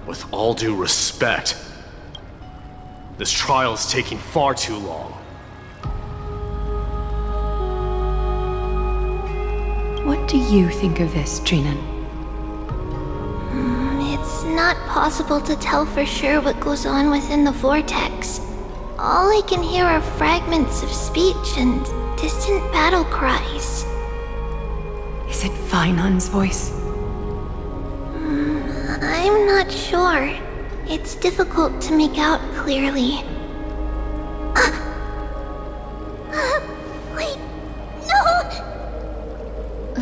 With all due respect, this trial is taking far too long. What do you think of this, Trinan? It's not possible to tell for sure what goes on within the vortex. All I can hear are fragments of speech and distant battle cries. Is it Vainan's voice? I'm not sure. It's difficult to make out clearly. Wait, no!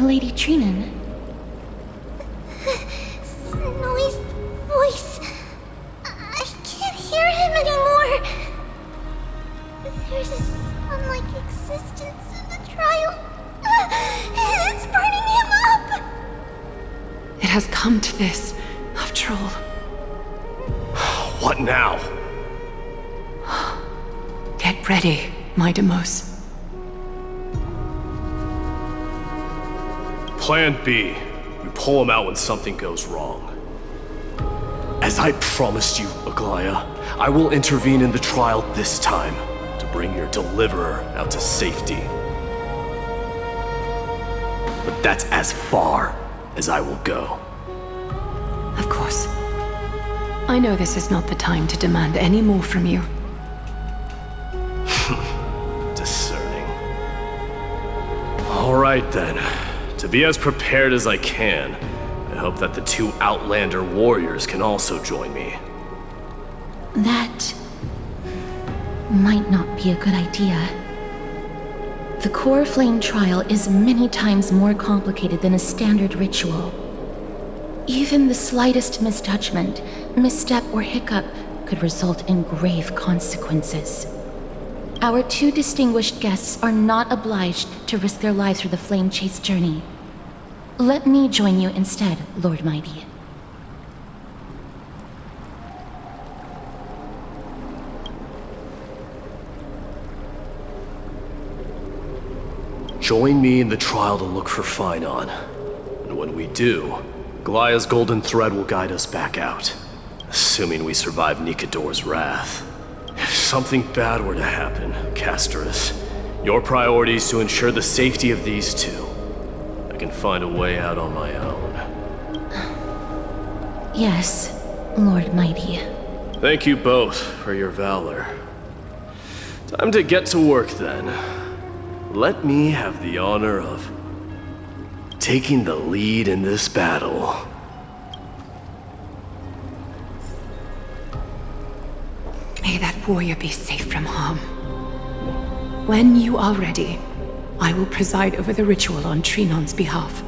Lady Trinan. Snowy's voice. I can't hear him anymore. There's a sun-like existence in the trial. It's burning him up! It has come to this, after all. What now? Get ready, my Demos. Plan B. We pull him out when something goes wrong. As I promised you, Aglaya, I will intervene in the trial this time to bring your deliverer out to safety. But that's as far as I will go. Of course. I know this is not the time to demand any more from you. Discerning. All right then. To be as prepared as I can, I hope that the two Outlander warriors can also join me. That might not be a good idea. The core flame trial is many times more complicated than a standard ritual. Even the slightest misjudgment, misstep, or hiccup could result in grave consequences. Our two distinguished guests are not obliged to risk their lives for the flame chase journey. Let me join you instead, Lord Mighty. Join me in the trial to look for Phainon. And when we do, Glaya's golden thread will guide us back out. Assuming we survive Nikador's wrath. If something bad were to happen, Casterus, your priority is to ensure the safety of these two. I can find a way out on my own. Yes, Lord Mighty. Thank you both for your valor. Time to get to work then. Let me have the honor of taking the lead in this battle. May that warrior be safe from harm. When you are ready, I will preside over the ritual on Trinon's behalf.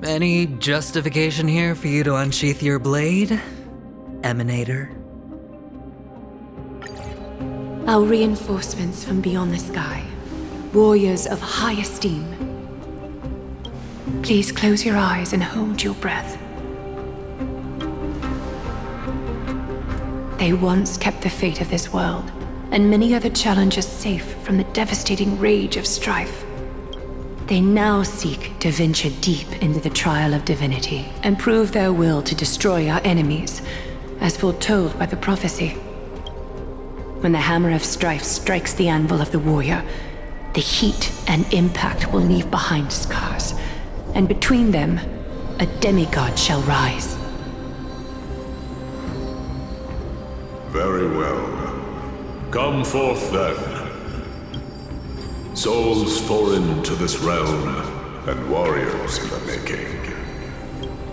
Any justification here for you to unsheath your blade, Emanator? Our reinforcements from beyond the sky, warriors of high esteem. Please close your eyes and hold your breath. They once kept the fate of this world, and many other challenges safe from the devastating rage of Strife. They now seek to venture deep into the trial of divinity and prove their will to destroy our enemies, as foretold by the prophecy. When the hammer of Strife strikes the anvil of the warrior, the heat and impact will leave behind scars, and between them, a demigod shall rise. Very well. Come forth then. Souls foreign to this realm, and warriors in the making.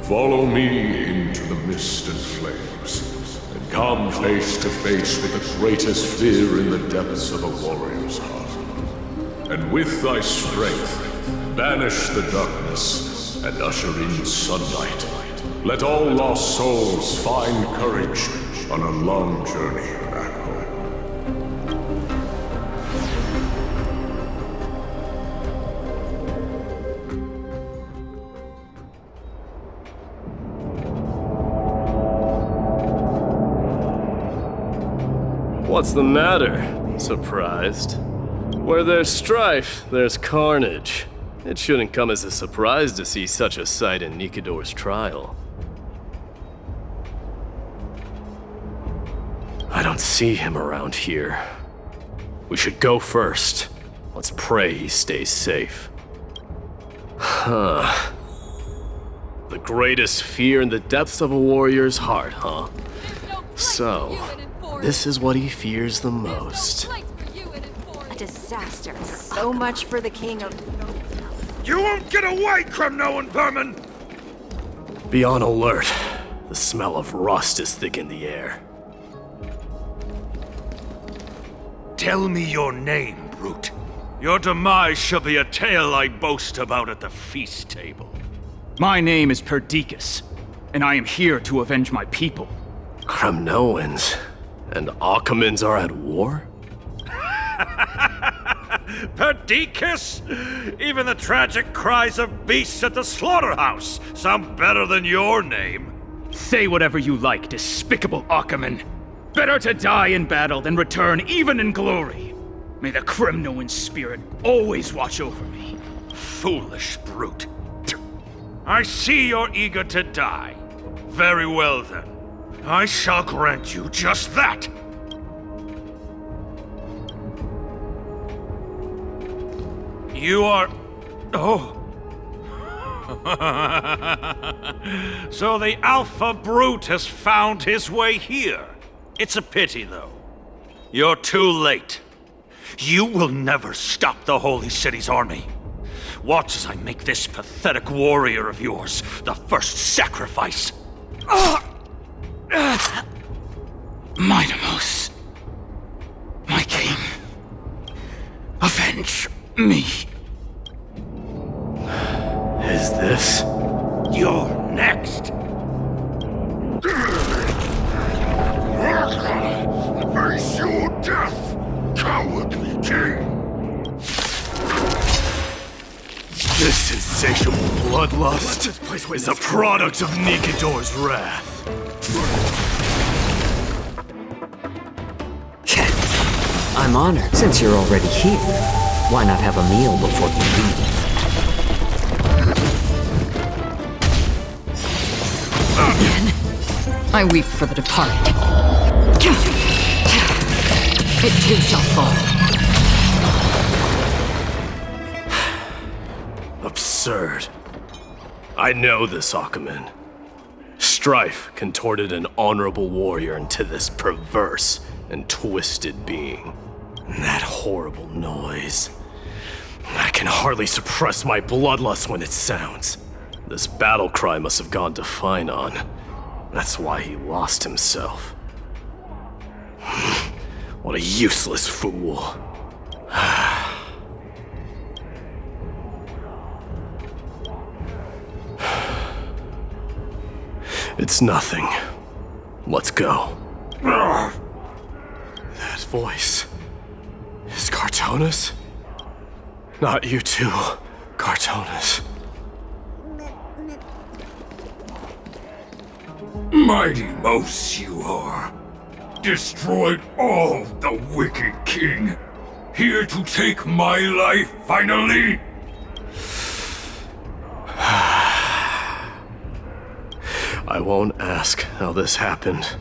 Follow me into the mist and flames, and come face to face with the greatest fear in the depths of a warrior's heart. And with thy strength, banish the darkness and usher in sunlight. Let all lost souls find courage on a long journey back home. What's the matter? Surprised? Where there's strife, there's carnage. It shouldn't come as a surprise to see such a sight in Nikador's trial. I don't see him around here. We should go first. Let's pray he stays safe. Huh. The greatest fear in the depths of a warrior's heart, huh? So, this is what he fears the most. A disaster. So much for the king of... You won't get away, Kremnoan vermin! Be on alert. The smell of rust is thick in the air. Tell me your name, brute. Your demise shall be a tale I boast about at the feast table. My name is Perdiccas, and I am here to avenge my people. Kremnoans and Akamans are at war? Perdiccas? Even the tragic cries of beasts at the slaughterhouse sound better than your name. Say whatever you like, despicable Achaman. Better to die in battle than return even in glory. May the Kremnoan spirit always watch over me. Foolish brute. I see you're eager to die. Very well then. I shall grant you just that. You are... Oh. So the Alpha Brute has found his way here. It's a pity, though. You're too late. You will never stop the Holy City's army. Watch as I make this pathetic warrior of yours the first sacrifice. Mightimos, my king, avenge me. Is this? You're next. Face your death, cowardly king. This insatiable bloodlust is a product of Nikador's wrath. I'm honored. Since you're already here, why not have a meal before you leave? Again, I weep for the departed. It too shall fall. Absurd. I know this Achaman. Strife contorted an honorable warrior into this perverse and twisted being. And that horrible noise. I can hardly suppress my bloodlust when it sounds. This battle cry must have gone to Finon. That's why he lost himself. What a useless fool. It's nothing. Let's go. That voice is Cartonis? Not you too, Cartonis. Mighty Mos you are. Destroyed all the wicked king. Here to take my life finally. I won't ask how this happened,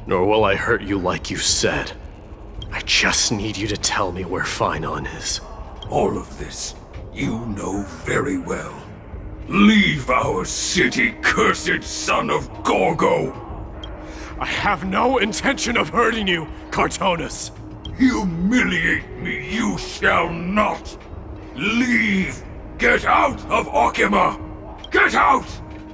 nor will I hurt you like you said. I just need you to tell me where Finon is. All of this, you know very well. Leave our city, cursed son of Gorgo! I have no intention of hurting you, Cartonis. Humiliate me you shall not! Leave! Get out of Okima! Get out!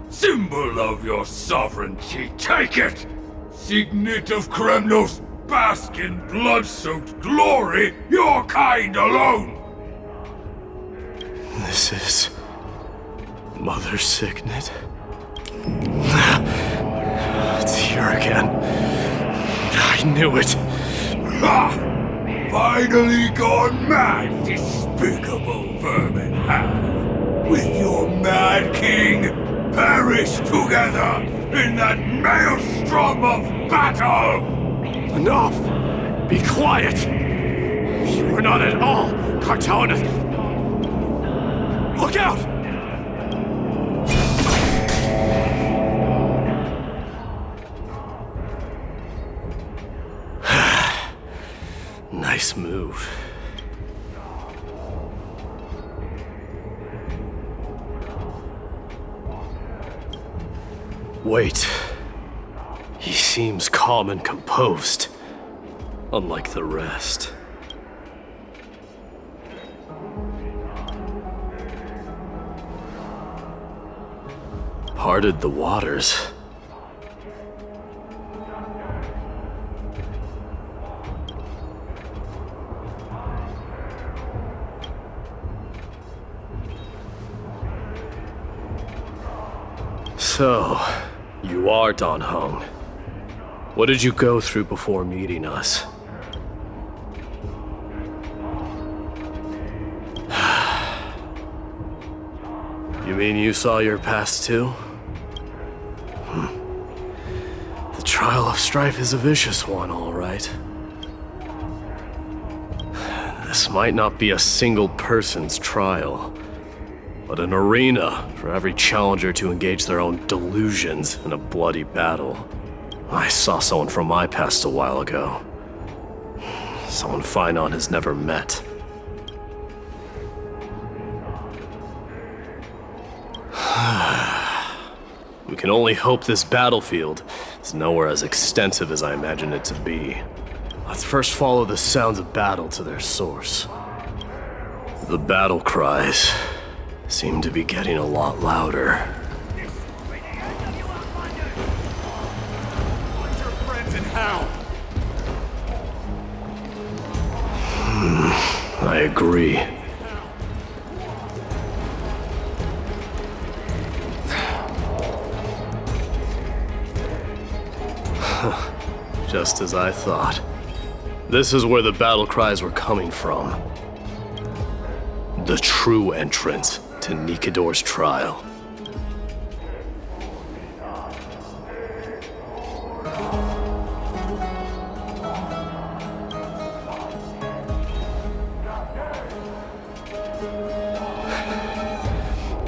Symbol of your sovereignty, take it! Signet of Kremnos, bask in blood-soaked glory, your kind alone! This is... Mother Signet? It's here again. I knew it. Ha! Finally gone mad, despicable vermin have. With your mad king, perish together in that maelstrom of battle! Enough! Be quiet! You are not at all Cartaonus. Look out! Nice move. Wait. He seems calm and composed, unlike the rest. Parted the waters. So, you are Dan Heng. What did you go through before meeting us? You mean you saw your past too? The trial of Strife is a vicious one, all right. This might not be a single person's trial, but an arena for every challenger to engage their own delusions in a bloody battle. I saw someone from my past a while ago. Someone Finon has never met. We can only hope this battlefield is nowhere as extensive as I imagined it to be. Let's first follow the sounds of battle to their source. The battle cries seem to be getting a lot louder. Put your friends in hell! I agree. Just as I thought. This is where the battle cries were coming from. The true entrance to Nikador's trial.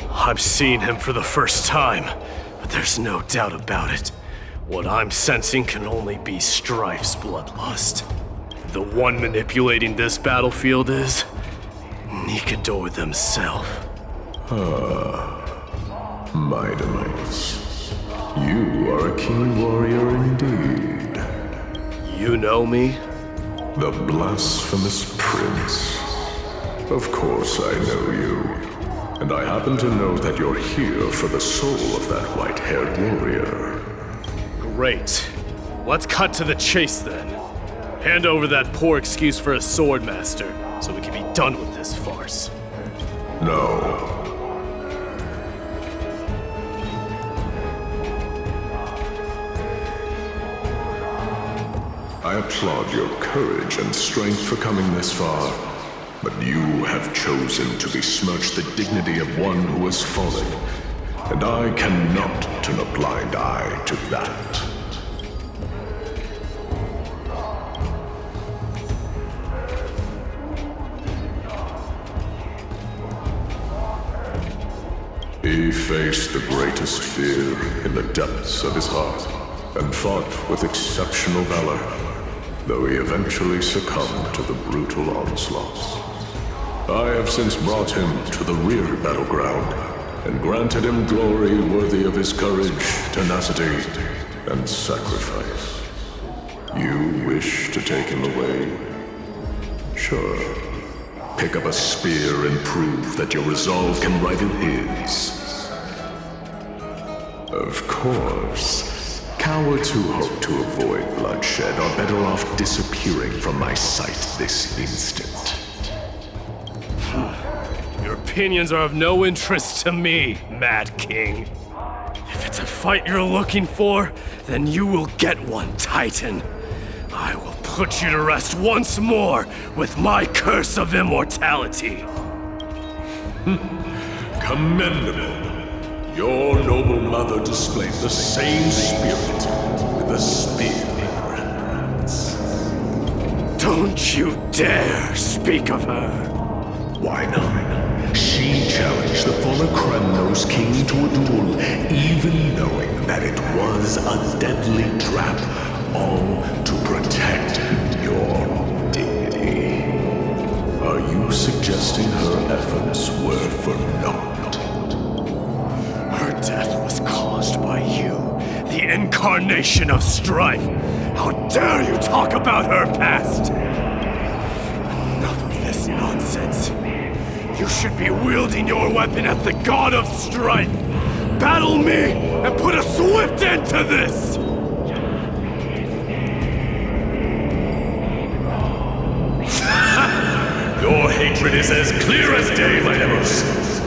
I'm seeing him for the first time, but there's no doubt about it. What I'm sensing can only be Strife's bloodlust. The one manipulating this battlefield is Nikador themselves. My demise. You are a keen warrior indeed. You know me? The blasphemous prince. Of course I know you. And I happen to know that you're here for the soul of that white-haired warrior. Great. Let's cut to the chase then. Hand over that poor excuse for a swordmaster, so we can be done with this farce. No. I applaud your courage and strength for coming this far, but you have chosen to besmirch the dignity of one who has fallen, and I cannot turn a blind eye to that. He faced the greatest fear in the depths of his heart, and fought with exceptional valor, though he eventually succumbed to the brutal onslaughts. I have since brought him to the rear battleground, and granted him glory worthy of his courage, tenacity, and sacrifice. You wish to take him away? Sure. Pick up a spear and prove that your resolve can rival his. Of course. Cowards who hope to avoid bloodshed are better off disappearing from my sight this instant. Your opinions are of no interest to me, Mad King. If it's a fight you're looking for, then you will get one, Titan. I will put you to rest once more with my curse of immortality. Commendable. Your noble mother displayed the same spirit with a spear in her hands. Don't you dare speak of her! Why not? She challenged the former Kremnos king to a duel, even knowing that it was a deadly trap, all to protect your dignity. Are you suggesting her efforts were for naught? Her death was caused by you, the incarnation of Strife. How dare you talk about her past? Enough of this nonsense. You should be wielding your weapon at the god of Strife. Battle me and put a swift end to this! Your hatred is as clear as day, my Nemesis.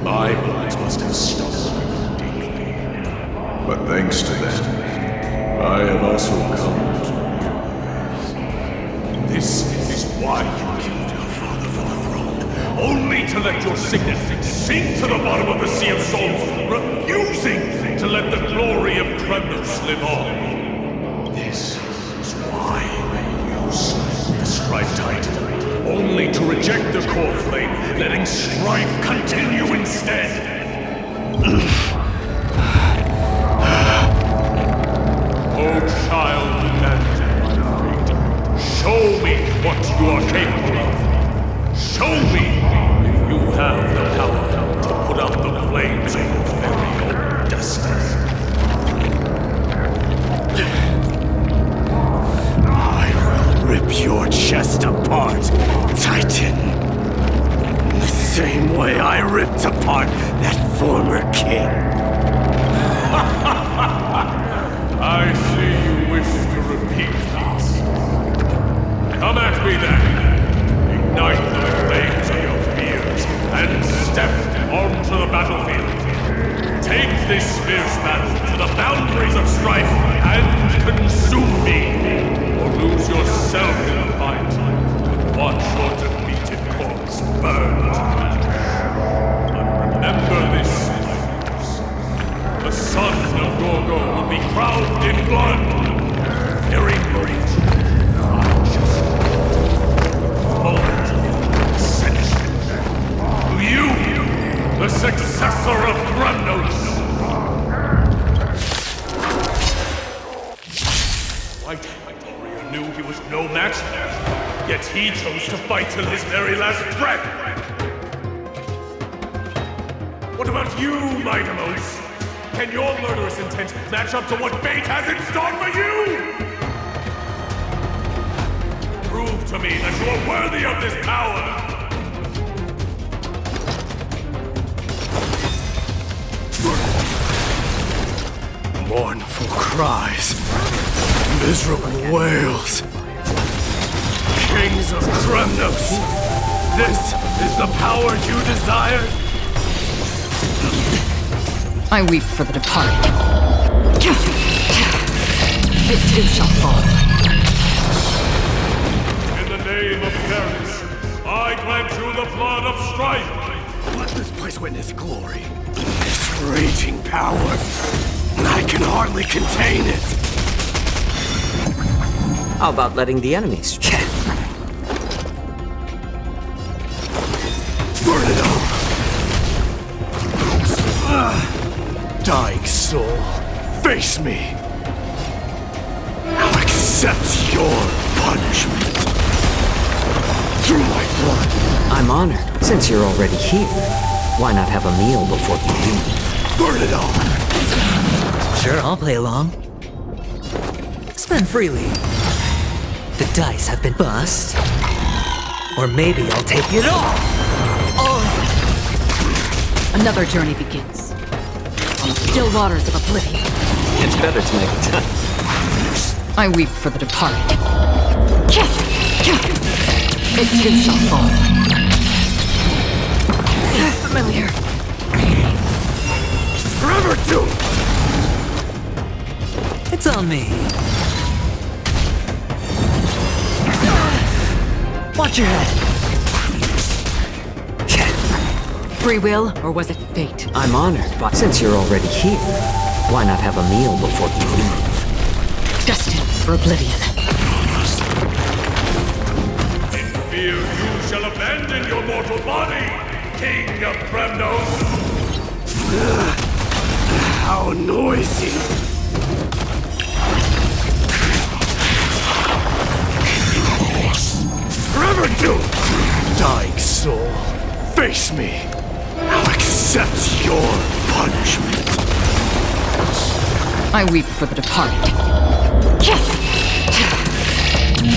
My words must have stung deeply. But thanks to them, I have also come to realize this is why you killed your father for the throne, only to let your signet sink to the bottom of the Sea of Souls, refusing to let the glory of Kremnos live on. This is why you slew the Strife Titan, only to reject the core flame, letting Strife continue instead. Oh, child, demanded my fate. Show me what you are capable of. Show me if you have the power to put out the flames of your very own destiny. I will rip your chest apart, Titan. In the same way I ripped apart that former king. I see you wish to repeat this. Come at me then. Ignite the flames of your fears and step onto the battlefield. Take this fierce battle to the boundaries of Strife and consume me, or lose yourself in the fight and watch your defeated corpse burn to ash. But remember this. The son of Gorgo will be crowned in blood. Very great. I just moment of ascension. To you, the successor of Kremnos. White warrior knew he was no match, yet he chose to fight till his very last breath. What about you, Mightimos? Can your murderous intent match up to what fate has in store for you? Prove to me that you are worthy of this power! Mournful cries, miserable wails. Kings of Kremnos, this is the power you desired? I weep for the departed. It too shall fall. In the name of Paris, I grant you the blood of Strife! Let this place witness glory. This raging power. I can hardly contain it. How about letting the enemies chat? Burn it up! Dying soul, face me. I'll accept your punishment. Through my blood. I'm honored. Since you're already here, why not have a meal before you leave? Burn it all! Sure, I'll play along. Spend freely. The dice have been bust. Or maybe I'll take it all! Another journey begins. On the still waters of oblivion. It's better to make it. I weep for the departed. It too shall fall. Familiar. Forever doomed! It's on me. Watch your head. Free will, or was it fate? I'm honored, but since you're already here, why not have a meal before you leave? Destined for oblivion. shall abandon your mortal body, King of Kremnos! How noisy! Forever doomed! Dying soul, face me! I'll accept your punishment! I weep for the departed.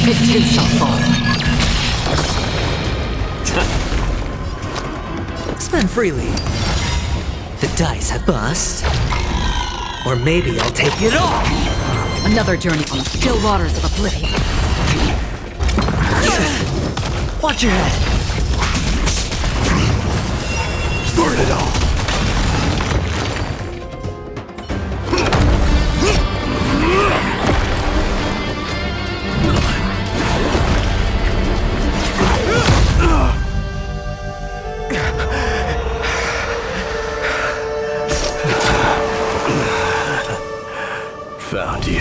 It too shall fall. Spend freely. The dice have bust. Or maybe I'll take it all! Another journey on the still waters of oblivion. Watch your head! Burn it all! Found you.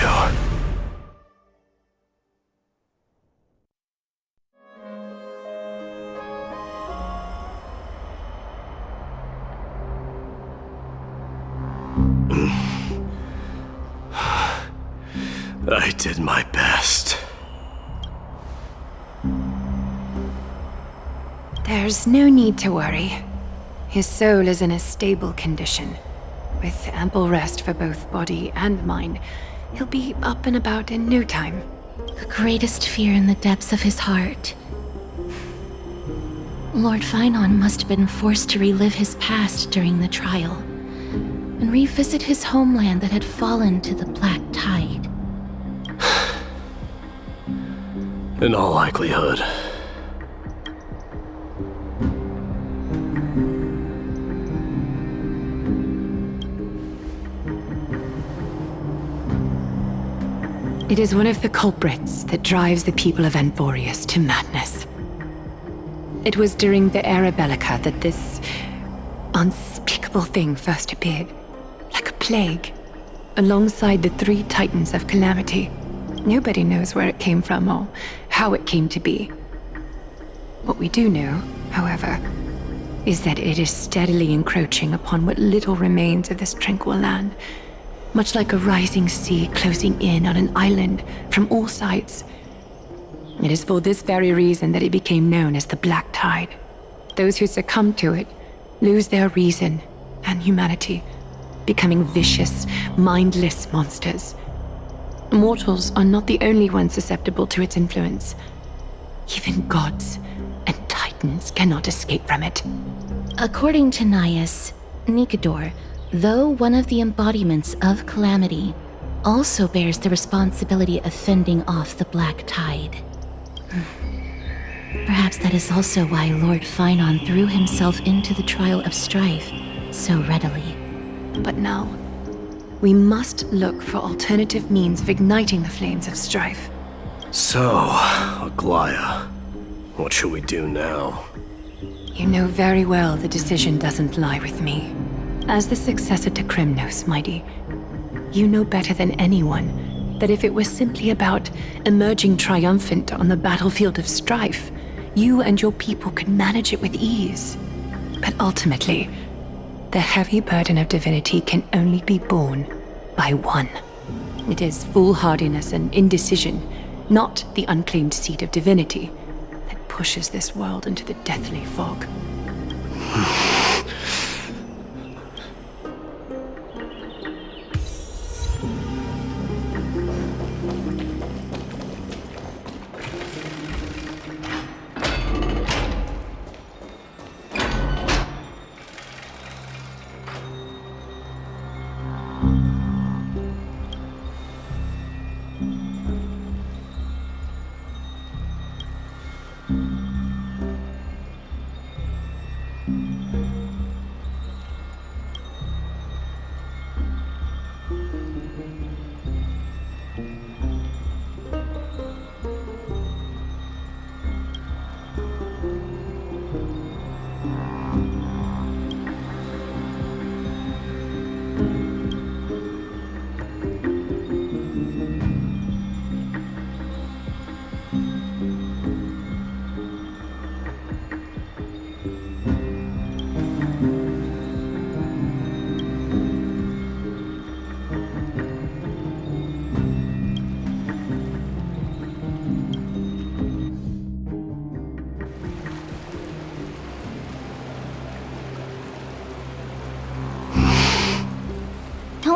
I did my best. There's no need to worry. His soul is in a stable condition. With ample rest for both body and mind, he'll be up and about in no time. The greatest fear in the depths of his heart. Lord Finon must have been forced to relive his past during the trial, and revisit his homeland that had fallen to the Black Tide. In all likelihood. It is one of the culprits that drives the people of Anvorius to madness. It was during the Era Bellica that this unspeakable thing first appeared, like a plague, alongside the 3 Titans of Calamity. Nobody knows where it came from or how it came to be. What we do know, however, is that it is steadily encroaching upon what little remains of this tranquil land, much like a rising sea closing in on an island from all sides. It is for this very reason that it became known as the Black Tide. Those who succumb to it lose their reason and humanity, becoming vicious, mindless monsters. Mortals are not the only ones susceptible to its influence. Even gods and titans cannot escape from it. According to Naias, Nikador, though one of the embodiments of Calamity, also bears the responsibility of fending off the Black Tide. Perhaps that is also why Lord Finon threw himself into the trial of Strife so readily. But now, we must look for alternative means of igniting the flames of Strife. So, Aglaya, what should we do now? You know very well the decision doesn't lie with me. As the successor to Kremnos, Mighty, you know better than anyone that if it was simply about emerging triumphant on the battlefield of Strife, you and your people could manage it with ease. But ultimately, the heavy burden of divinity can only be borne by one. It is foolhardiness and indecision, not the unclaimed seat of divinity, that pushes this world into the deathly fog.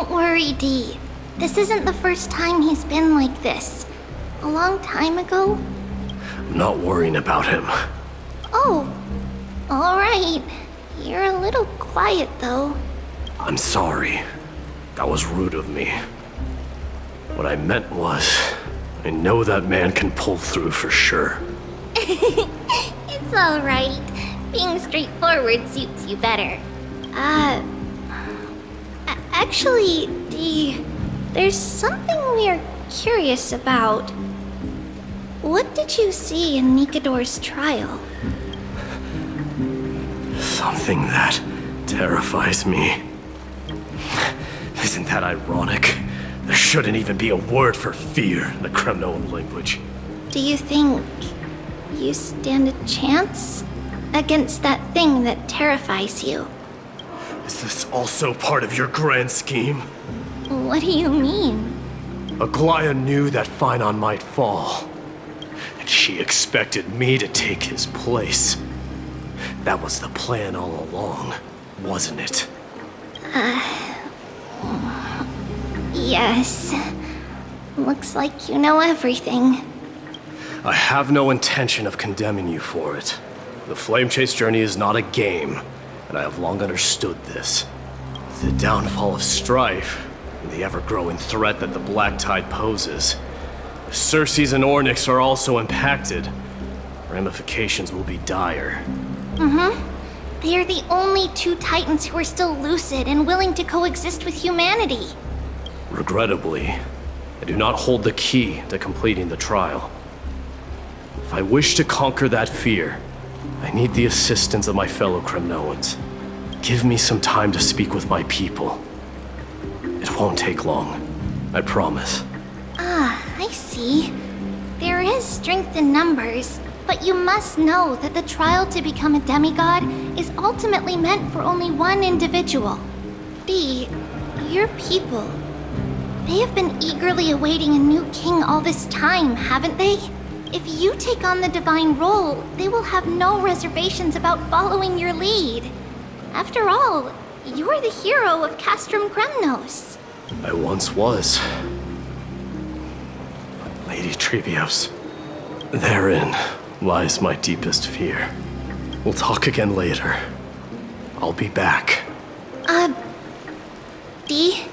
Don't worry, Dee. This isn't the first time he's been like this. A long time ago? I'm not worrying about him. Oh, alright. You're a little quiet, though. I'm sorry. That was rude of me. What I meant was, I know that man can pull through for sure. It's alright. Being straightforward suits you better. Actually, Dee, there's something we're curious about. What did you see in Nikador's trial? Something that terrifies me. Isn't that ironic? There shouldn't even be a word for fear in the Kremnoan language. Do you think you stand a chance against that thing that terrifies you? Is this also part of your grand scheme? What do you mean? Aglaya knew that Phynon might fall, and she expected me to take his place. That was the plan all along, wasn't it? Yes. Looks like you know everything. I have no intention of condemning you for it. The Flame Chase journey is not a game, and I have long understood this. The downfall of Strife, and the ever-growing threat that the Black Tide poses. If Circes and Ornyx are also impacted, ramifications will be dire. They are the only two Titans who are still lucid and willing to coexist with humanity. Regrettably, I do not hold the key to completing the trial. If I wish to conquer that fear, I need the assistance of my fellow Kremnoans. Give me some time to speak with my people. It won't take long, I promise. I see. There is strength in numbers, but you must know that the trial to become a demigod is ultimately meant for only one individual. Dee, your people, they have been eagerly awaiting a new king all this time, haven't they? If you take on the divine role, they will have no reservations about following your lead. After all, you are the hero of Castrum Kremnos. I once was. Lady Trebios, therein lies my deepest fear. We'll talk again later. I'll be back. Dee?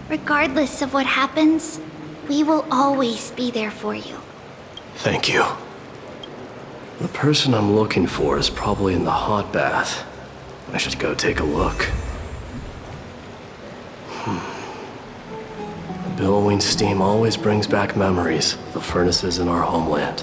Regardless of what happens, we will always be there for you. Thank you. The person I'm looking for is probably in the hot bath. I should go take a look. The billowing steam always brings back memories of the furnaces in our homeland.